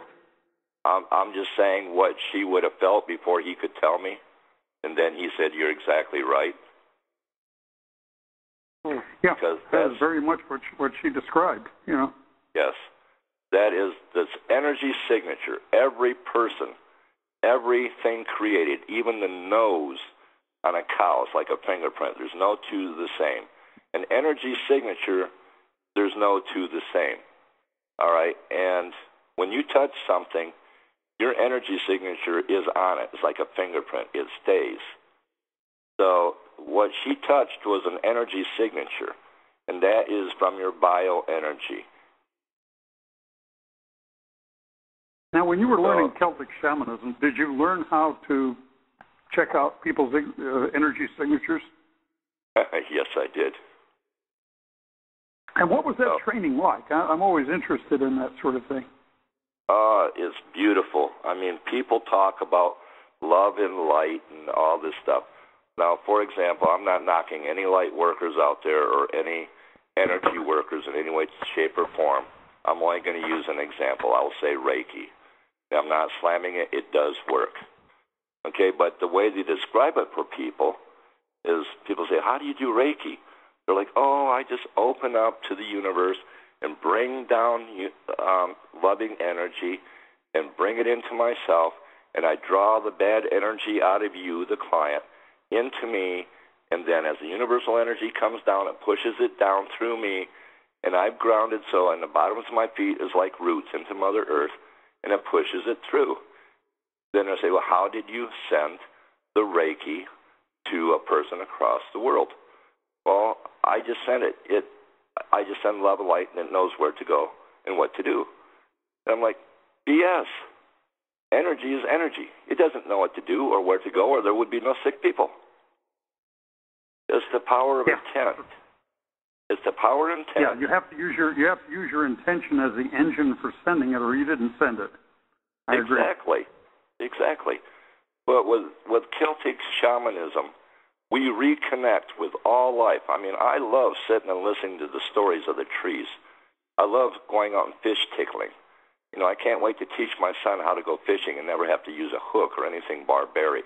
I'm just saying what she would have felt before he could tell me. And then he said, you're exactly right. Yeah, that's very much what she described, you know. Yes. That is this energy signature. Every person, everything created, even the nose on a cow is like a fingerprint. There's no two the same. An energy signature, there's no two the same. All right? And when you touch something, your energy signature is on it. It's like a fingerprint. It stays. So what she touched was an energy signature, and that is from your bioenergy. Now, when you were learning Celtic shamanism, did you learn how to check out people's energy signatures? Yes, I did. And what was that training like? I'm always interested in that sort of thing. It's beautiful. I mean, people talk about love and light and all this stuff. Now, for example, I'm not knocking any light workers out there or any energy workers in any way, shape, or form. I'm only going to use an example. I'll say Reiki. Now, I'm not slamming it. It does work. Okay, but the way they describe it for people is people say, how do you do Reiki? They're like, oh, I just open up to the universe and bring down loving energy and bring it into myself, and I draw the bad energy out of you, the client, into me, and then as the universal energy comes down, it pushes it down through me, and I've grounded so, and the bottoms of my feet is like roots into Mother Earth, and it pushes it through. Then I say, well, how did you send the Reiki to a person across the world? Well, I just sent it. I just send love and light, and it knows where to go and what to do. And I'm like, BS. Energy is energy. It doesn't know what to do or where to go, or there would be no sick people. It's the power of intent. It's the power of intent. Yeah, you have to use your intention as the engine for sending it, or you didn't send it. I agree. Exactly. But with Celtic shamanism, we reconnect with all life. I mean, I love sitting and listening to the stories of the trees. I love going out and fish tickling. You know, I can't wait to teach my son how to go fishing and never have to use a hook or anything barbaric.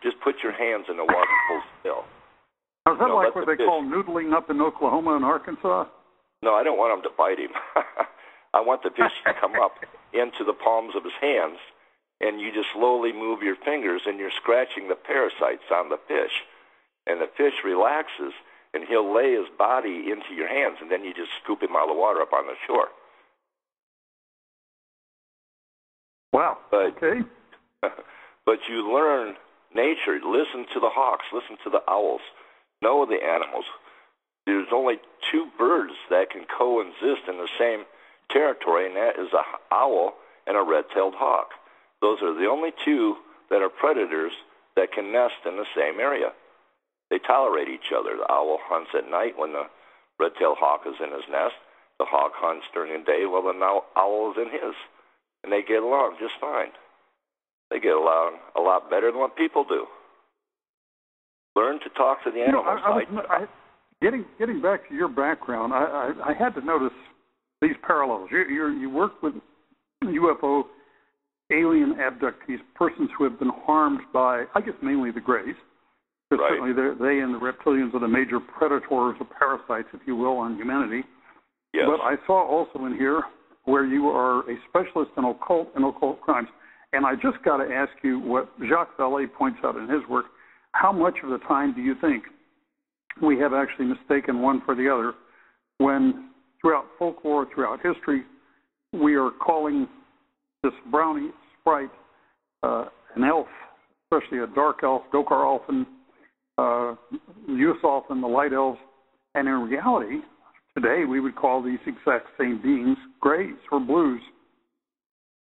Just put your hands in the water and pull still. Now, is that like what they call noodling up in Oklahoma and Arkansas? No, I don't want him to bite him. I want the fish to come up into the palms of his hands, and you just slowly move your fingers, and you're scratching the parasites on the fish. And the fish relaxes, and he'll lay his body into your hands, and then you just scoop him out of the water up on the shore. Wow. Okay. But you learn nature. Listen to the hawks. Listen to the owls. Know the animals. There's only two birds that can coexist in the same territory, and that is an owl and a red-tailed hawk. Those are the only two that are predators that can nest in the same area. They tolerate each other. The owl hunts at night when the red-tailed hawk is in his nest. The hawk hunts during the day while the owl is in his. And they get along just fine. They get along a lot better than what people do. Learn to talk to the animals. Getting back to your background, I had to notice these parallels. You work with UFO alien abductees, persons who have been harmed by, I guess, mainly the Greys. But right. Certainly they and the reptilians are the major predators or parasites, if you will, on humanity. Yes. But I saw also in here where you are a specialist in occult crimes. And I just got to ask you what Jacques Vallée points out in his work. How much of the time do you think we have actually mistaken one for the other when throughout folklore, throughout history, we are calling this brownie sprite an elf, especially a dark elf, Dokar Elfin, Yusolfin, the light elves, and in reality, today we would call these exact same beings grays or blues.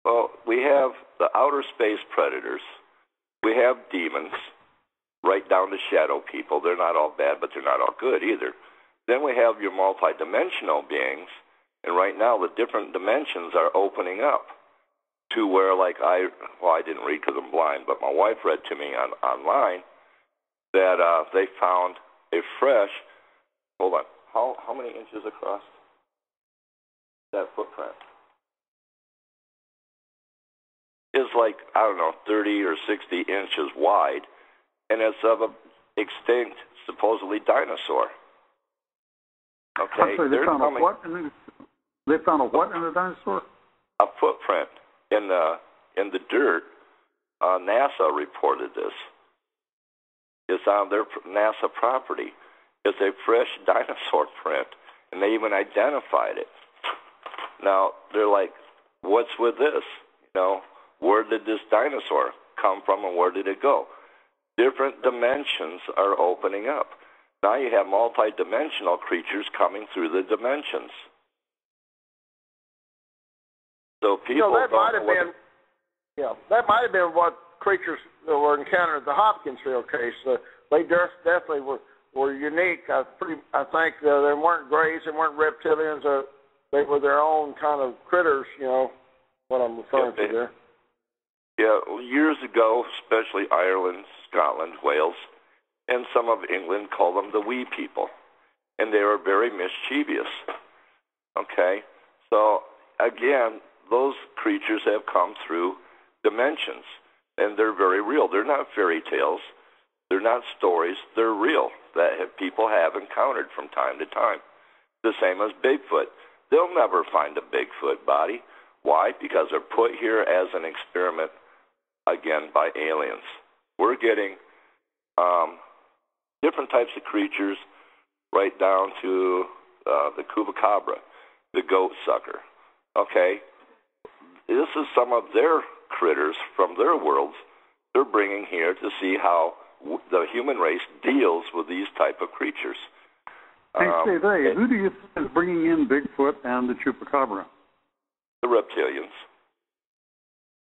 Well, we have the outer space predators. We have demons, right down to shadow people. They're not all bad, but they're not all good either. Then we have your multidimensional beings, and right now the different dimensions are opening up to where, like I didn't read because I'm blind, but my wife read to me online that they found a fresh, hold on, how many inches across that footprint? Is like, I don't know, 30 or 60 inches wide, and it's of an extinct, supposedly, dinosaur. Okay, sorry, they found a what in the dinosaur? A footprint in the dirt. NASA reported this. It's on their NASA property. It's a fresh dinosaur print, and they even identified it. Now they're like, "What's with this? You know, where did this dinosaur come from, and where did it go?" Different dimensions are opening up. Now you have multi-dimensional creatures coming through the dimensions. So people that might have been, that might have been what creatures that were encountered at the Hopkinsville case. They definitely were unique. I think they weren't greys, they weren't reptilians. They were their own kind of critters. What I'm referring to there. Yeah, years ago, especially Ireland, Scotland, Wales, and some of England called them the wee people, and they were very mischievous. Okay, so again, those creatures have come through dimensions, and they're very real. They're not fairy tales. They're not stories. They're real that people have encountered from time to time. The same as Bigfoot. They'll never find a Bigfoot body. Why? Because they're put here as an experiment, again, by aliens. We're getting different types of creatures, right down to the chupacabra, the goat sucker. Okay? This is some of their critters from their worlds they're bringing here to see how the human race deals with these type of creatures. Hey, who do you think is bringing in Bigfoot and the chupacabra? The reptilians.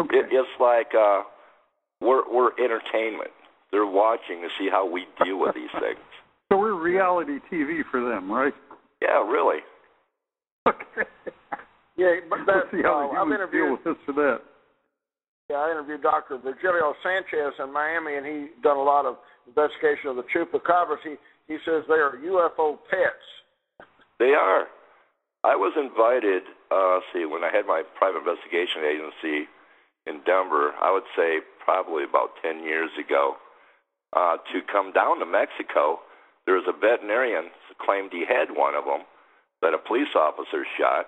Okay. It's like we're entertainment. They're watching to see how we deal with these things. So we're reality TV for them, right? Yeah, really. Okay. Yeah, but Let's see how the humans deal with this or that. Yeah, I interviewed Dr. Virgilio Sanchez in Miami, and he done a lot of investigation of the chupacabras. He says they are UFO pets. They are. I was invited, when I had my private investigation agency in Denver, I would say probably about 10 years ago, to come down to Mexico. There was a veterinarian who claimed he had one of them that a police officer shot,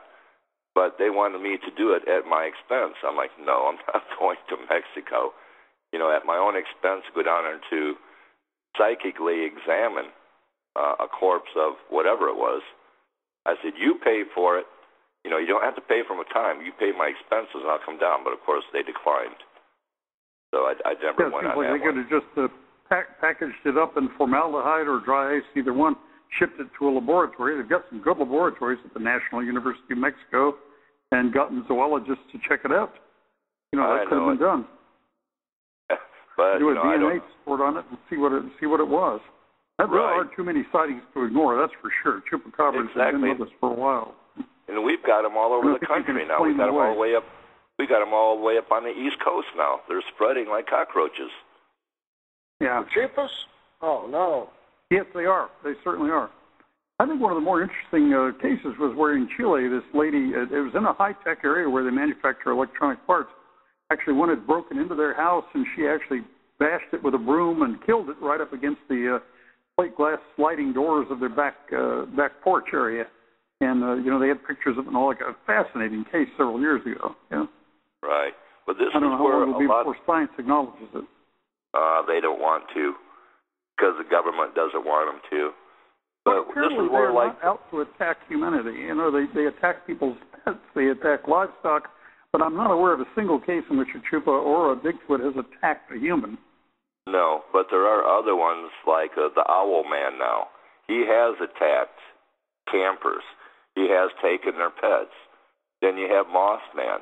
but they wanted me to do it at my expense. I'm like, no, I'm not going to Mexico. At my own expense, go down there to psychically examine a corpse of whatever it was. I said, you pay for it. You don't have to pay for my time. You pay my expenses, and I'll come down. But, of course, they declined. So I never went on that one. They could have just packaged it up in formaldehyde or dry ice, either one, shipped it to a laboratory. They've got some good laboratories at the National University of Mexico and gotten zoologists to check it out. That could have been done. But, do a DNA report on it and see what it was. There aren't too many sightings to ignore, that's for sure. Chupacabras have been with us for a while. And we've got them all over the country now. We've got them all the way up. We got them all the way up on the East Coast now. They're spreading like cockroaches. Yeah. The chupas? Oh no. Yes, they are. They certainly are. I think one of the more interesting cases was where in Chile, this lady, it was in a high-tech area where they manufacture electronic parts. Actually, one had broken into their house, and she actually bashed it with a broom and killed it right up against the plate glass sliding doors of their back porch area. And, they had pictures of it and all. Like a fascinating case several years ago. Yeah. Right. But this I don't is know where how long it'll be before science acknowledges it. They don't want to, because the government doesn't want them to. But this is where they're not out to attack humanity. They attack people's pets. They attack livestock. But I'm not aware of a single case in which a chupa or a Bigfoot has attacked a human. No, but there are other ones like the Owl Man now. He has attacked campers. He has taken their pets. Then you have Mothman.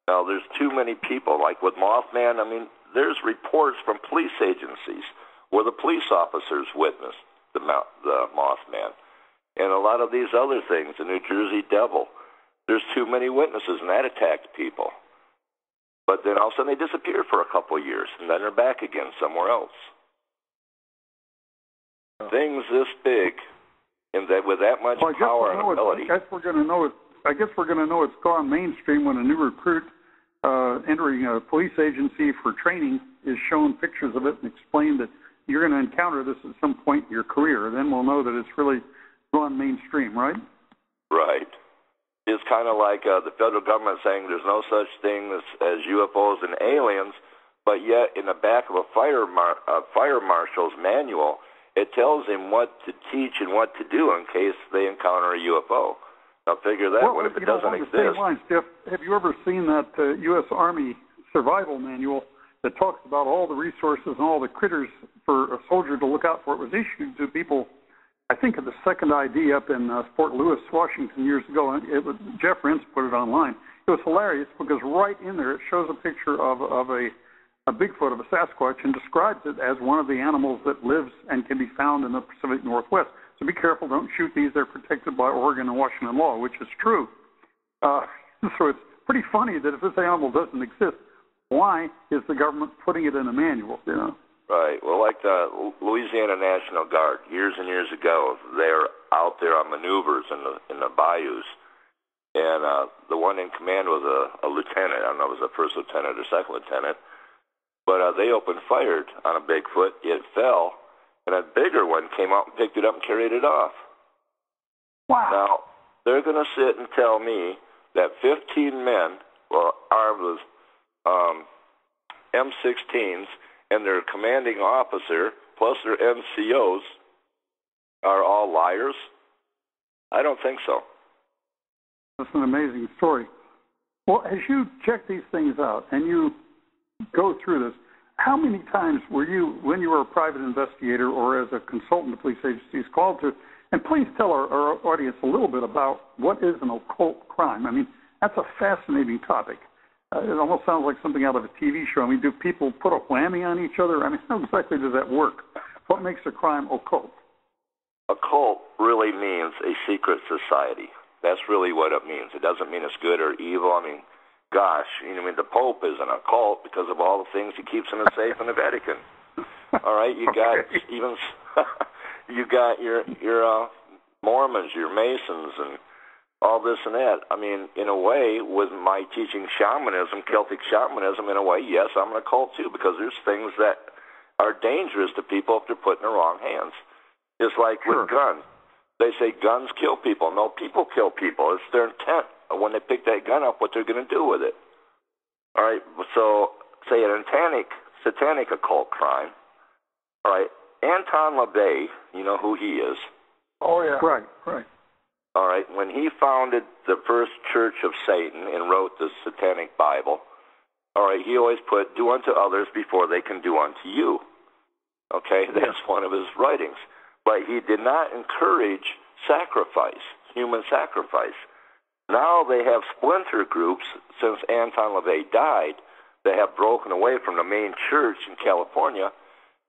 Now, there's too many people. Like with Mothman, there's reports from police agencies where the police officers witnessed the Mothman. And a lot of these other things, the New Jersey Devil, there's too many witnesses, and that attacked people. But then all of a sudden they disappear for a couple of years, and then they're back again somewhere else. Things this big, and that with that much power and ability. I guess we're going to know it's gone mainstream when a new recruit entering a police agency for training is shown pictures of it and explained that you're going to encounter this at some point in your career. Then we'll know that it's really gone mainstream, right? Right. It's kind of like the federal government saying there's no such thing as UFOs and aliens, but yet in the back of a fire marshal's manual, it tells him what to teach and what to do in case they encounter a UFO. Now figure that one if it doesn't exist. Along the same lines, Jeff, have you ever seen that U.S. Army survival manual that talks about all the resources and all the critters for a soldier to look out for? It was issued to people, I think, at the second ID up in Fort Lewis, Washington, years ago. Jeff Rentz put it online. it was hilarious because right in there it shows a picture of a Bigfoot, of a Sasquatch, and describes it as one of the animals that lives and can be found in the Pacific Northwest. So be careful, don't shoot these. They're protected by Oregon and Washington law, which is true. So it's pretty funny that if this animal doesn't exist, why is the government putting it in a manual, you know? Right. Well, like the Louisiana National Guard, years and years ago, they're out there on maneuvers in the bayous. And the one in command was a lieutenant. I don't know if it was a first lieutenant or second lieutenant. But they opened fire on a Bigfoot. It fell, and a bigger one came out and picked it up and carried it off. Wow. Now, they're going to sit and tell me that 15 men were armed with M16s and their commanding officer, plus their NCOs, are all liars? I don't think so. That's an amazing story. Well, as you check these things out and you go through this, how many times were you, when you were a private investigator or as a consultant to police agencies, called to, and please tell our audience a little bit about what is an occult crime. I mean, that's a fascinating topic. It almost sounds like something out of a TV show. I mean, do people put a whammy on each other? I mean, how exactly does that work? What makes a crime occult? Occult really means a secret society. That's really what it means. It doesn't mean it's good or evil. I mean, gosh, you know, I mean, the Pope is an occult because of all the things he keeps in a safe in the Vatican. All right, you got even you got your Mormons, your Masons, and all this and that. I mean, in a way, with my teaching shamanism, Celtic shamanism, in a way, yes, I'm an occult too, because there's things that are dangerous to people if they're put in the wrong hands. It's like with guns. They say guns kill people. No, people kill people. It's their intent when they pick that gun up, what they're going to do with it. All right, so say an satanic occult crime. All right, Anton LaVey, you know who he is. Oh, yeah. Right. All right, when he founded the first Church of Satan and wrote the Satanic Bible, all right, he always put, do unto others before they can do unto you. Okay, that's one of his writings. But he did not encourage sacrifice, human sacrifice. Now they have splinter groups, since Anton LaVey died, that have broken away from the main church in California,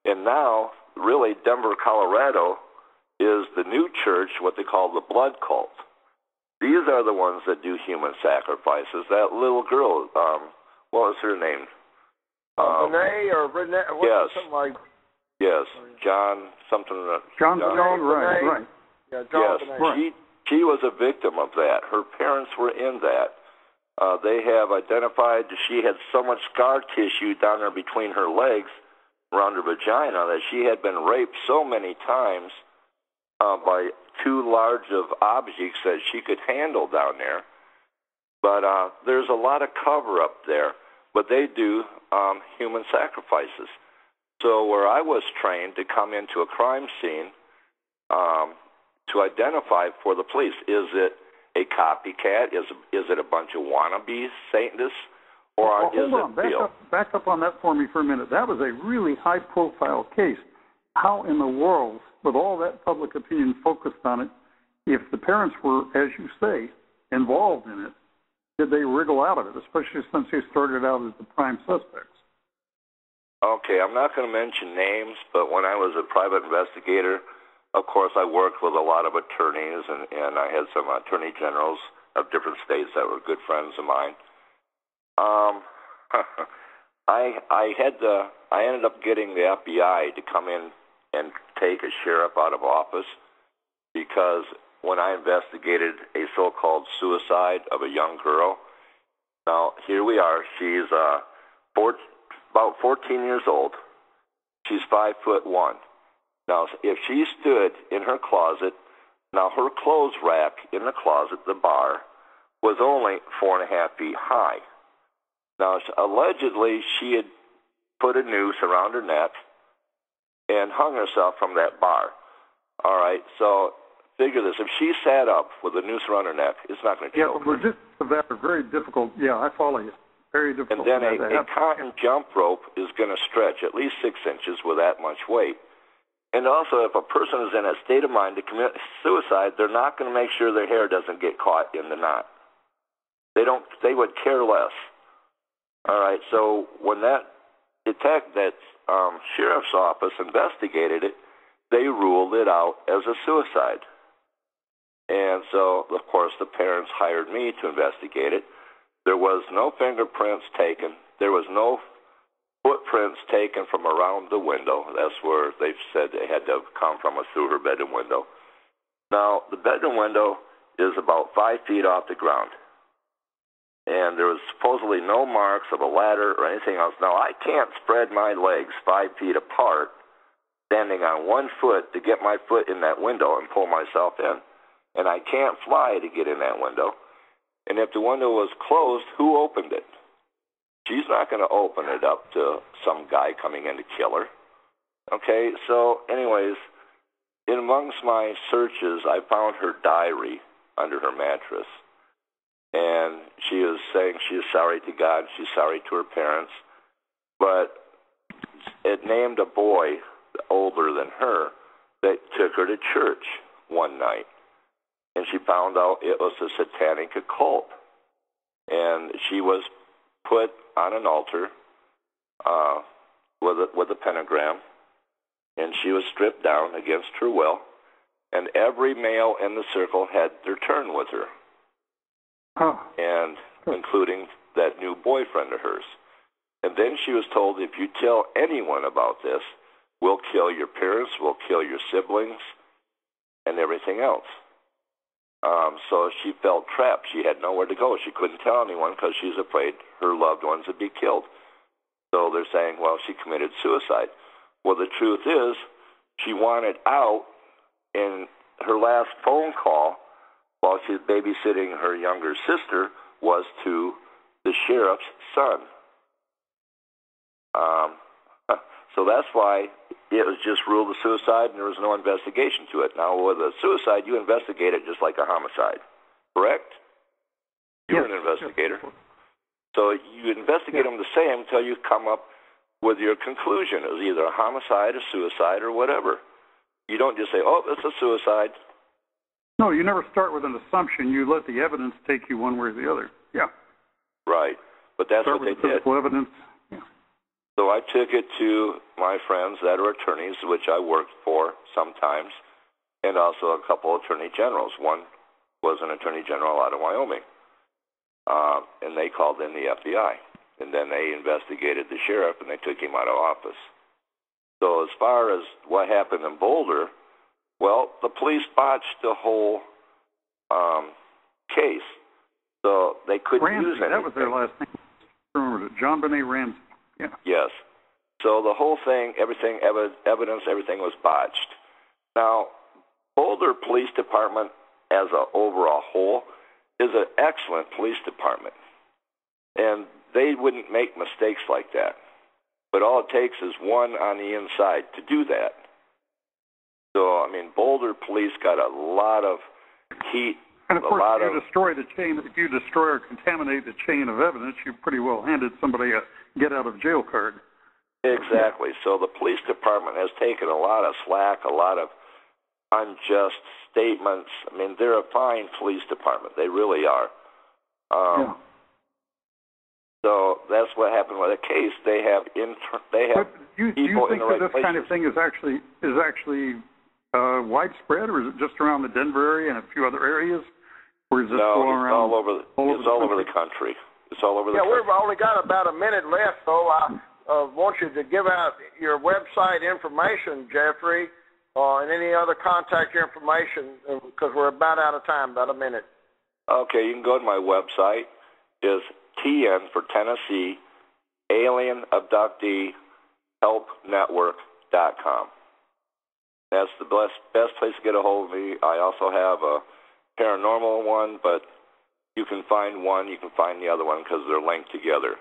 and now, really, Denver, Colorado, is the new church, what they call the blood cult. These are the ones that do human sacrifices. That little girl, what was her name? Renee or Renee? Yes. Something like. Yes, John something. John, right. Yeah, John. Yes, she was a victim of that. Her parents were in that. They have identified that she had so much scar tissue down there between her legs, around her vagina, that she had been raped so many times by too large of objects that she could handle down there. But there's a lot of cover up there. But they do human sacrifices. So where I was trained to come into a crime scene to identify for the police, is it a copycat? Is it a bunch of wannabe Satanists? Or is it real? Back up on that for me for a minute. That was a really high-profile case. How in the world, with all that public opinion focused on it, if the parents were, as you say, involved in it, did they wriggle out of it, especially since they started out as the prime suspects? Okay, I'm not going to mention names, but when I was a private investigator, of course, I worked with a lot of attorneys, and I had some attorney generals of different states that were good friends of mine. I ended up getting the FBI to come in and take a sheriff out of office because when I investigated a so-called suicide of a young girl, now here we are, she's about 14 years old. She's 5'1". Now, if she stood in her closet, now her clothes rack in the closet, the bar, was only 4.5 feet high. Now, allegedly, she had put a noose around her neck and hung herself from that bar. All right, so figure this. If she sat up with a noose around her neck, it's not going to kill her. Yeah, logistics of that are very difficult. Yeah, I follow you. Very difficult. And then a cotton jump rope is going to stretch at least 6 inches with that much weight. And also, if a person is in a state of mind to commit suicide, they're not going to make sure their hair doesn't get caught in the knot. They would care less. All right, so when that sheriff's office investigated it, they ruled it out as a suicide. And so, of course, the parents hired me to investigate it. There was no fingerprints taken. There was no footprints taken from around the window. That's where they said they had to come from through her bedroom window. Now, the bedroom window is about 5 feet off the ground. And there was supposedly no marks of a ladder or anything else. Now, I can't spread my legs 5 feet apart, standing on 1 foot to get my foot in that window and pull myself in. And I can't fly to get in that window. And if the window was closed, who opened it? She's not going to open it up to some guy coming in to kill her. Okay, so anyways, amongst my searches, I found her diary under her mattress. And she is saying she is sorry to God, she's sorry to her parents. But it named a boy older than her that took her to church one night. And she found out it was a satanic occult. And she was put on an altar with a pentagram, and she was stripped down against her will, and every male in the circle had their turn with her, and including that new boyfriend of hers. And then she was told, if you tell anyone about this, we'll kill your parents, we'll kill your siblings, and everything else. So she felt trapped. She had nowhere to go. She couldn't tell anyone because she's afraid her loved ones would be killed. So they're saying, well, she committed suicide. Well, the truth is, she wanted out, and her last phone call while she was babysitting her younger sister was to the sheriff's son. So that's why it was just ruled a suicide and there was no investigation to it. Now, with a suicide, you investigate it just like a homicide, correct? You're an investigator. Yes. So you investigate them the same until you come up with your conclusion. It was either a homicide, a suicide, or whatever. You don't just say, oh, it's a suicide. No, you never start with an assumption. You let the evidence take you one way or the other. Yeah. Right. But that's what they did. Physical evidence. So I took it to my friends that are attorneys, which I worked for sometimes, and also a couple of attorney generals. One was an attorney general out of Wyoming, and they called in the FBI. And then they investigated the sheriff, and they took him out of office. So as far as what happened in Boulder, well, the police botched the whole case. So they couldn't use anything. That was their last name. Remember it, John Benet Ramsey. Yeah. Yes. So the whole thing, everything, evidence, everything was botched. Now, Boulder Police Department as an overall whole is an excellent police department. And they wouldn't make mistakes like that. But all it takes is one on the inside to do that. So, I mean, Boulder Police got a lot of heat. And of course, if you destroy or contaminate the chain of evidence, you pretty well handed somebody a get-out-of-jail card. Exactly. So the police department has taken a lot of slack, a lot of unjust statements. I mean, they're a fine police department. They really are. So that's what happened with the case. They have people in the right places. Do you think that this kind of thing is actually widespread, or is it just around the Denver area and a few other areas? Or is it it's all over the country. It's all over the country. Yeah, we've only got about a minute left, so I want you to give out your website information, Jeffrey, and any other contact information, because we're about out of time, about a minute. Okay, you can go to my website. It's TN for Tennessee, Alien Abductee Help Network.com. That's the best place to get a hold of me. I also have a paranormal one, but you can find one, you can find the other one because they're linked together.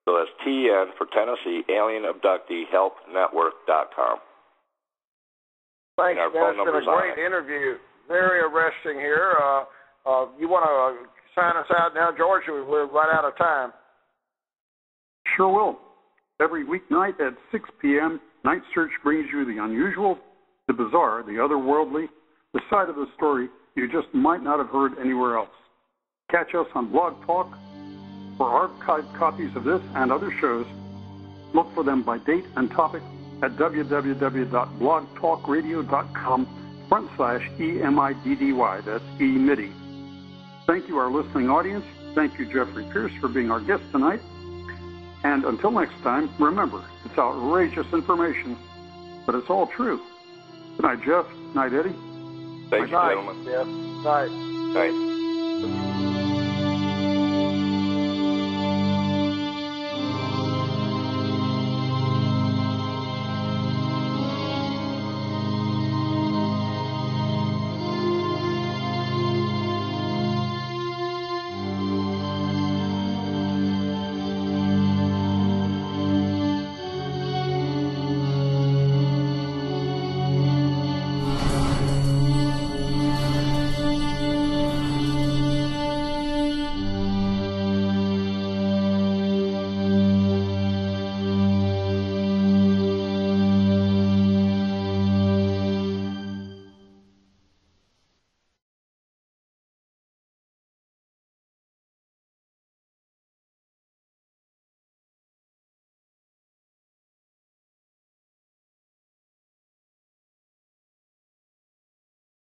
So that's TN for Tennessee, Alien Abductee Help Network.com. Thanks, man. It's been a great interview. Very arresting here. You want to sign us out now, George? We're right out of time. Sure will. Every weeknight at 6 p.m., Night Search brings you the unusual, the bizarre, the otherworldly, the side of the story you just might not have heard anywhere else. catch us on Blog Talk. For archived copies of this and other shows, look for them by date and topic at www.blogtalkradio.com/EMIDDY. That's EMIDDY. Thank you, our listening audience. Thank you, Jeffrey Pierce, for being our guest tonight. And until next time, remember, it's outrageous information, but it's all true. Good night, Jeff. Night, Eddie. Thank you, gentlemen. Yeah. Night. Night.